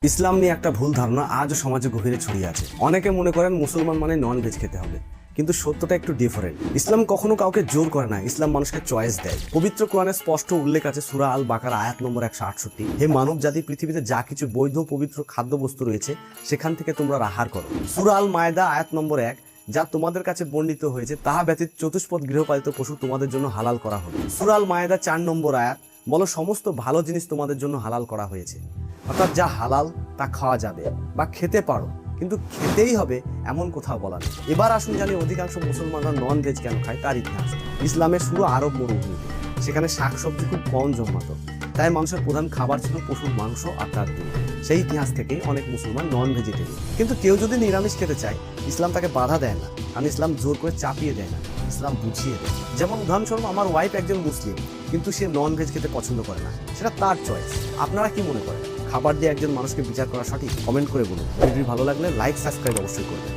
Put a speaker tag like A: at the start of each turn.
A: ইসলাম নিয়ে একটা ভুল ধারণা আজও সমাজে গভীরে ছড়িয়ে আছে। অনেকে মনে করেন মুসলমান মানে নন ভেজ খেতে হবে, কিন্তু সত্যটা একটু ডিফারেন্ট। ইসলাম কখনো কাউকে জোর করে না, ইসলাম মানুষকে চয়েস দেয়। পবিত্র কোরআনে স্পষ্ট উল্লেখ আছে সূরা আল বাকারা আয়াত নম্বর 168, হে মানব জাতি, পৃথিবীতে যা কিছু বৈধ পবিত্র খাদ্যবস্তু রয়েছে সেখান থেকে তোমরা আহার করো। সূরা আল মায়দা আয়াত নম্বর 1, যা তোমাদের কাছে বর্ণিত হয়েছে তাহা ব্যতীত চতুষ্পদ গৃহপালিত পশু তোমাদের জন্য হালাল করা হবে। সূরা আল মায়দা 4 নম্বর আয়াত বলো, সমস্ত ভালো জিনিস তোমাদের জন্য হালাল করা হয়েছে। অর্থাৎ যা হালাল তা খাওয়া যাবে বা খেতে পারো, কিন্তু খেতেই হবে এমন কোথাও বলা নেই। এবার আসুন জানি অধিকাংশ মুসলমানরা নন ভেজ কেন খায় তার ইতিহাস। ইসলামের শুরু আরব মরুভূমিতে, সেখানে শাকসবজি খুব কম জন্মাতো, তাই মানুষের প্রধান খাবার ছিল পশুর মাংস আর তার দুধ। সেই ইতিহাস থেকেই অনেক মুসলমান নন ভেজিটেরিয়ান। কিন্তু কেউ যদি নিরামিষ খেতে চায়, ইসলাম তাকে বাধা দেয় না, কারণ ইসলাম জোর করে চাপিয়ে দেয় না, ইসলাম বুঝিয়ে দেয়। যেমন উদাহরণস্বরূপ, আমার ওয়াইফ একজন মুসলিম, কিন্তু সে নন ভেজ খেতে পছন্দ করে না, সেটা তার চয়েস। আপনারা কি মনে করেন, খাবার দিয়ে একজন মানুষকে বিচার করা সঠিক? কমেন্ট করে বলুন। ভিডিও ভালো লাগলে লাইক সাবস্ক্রাইব অবশ্যই করবেন।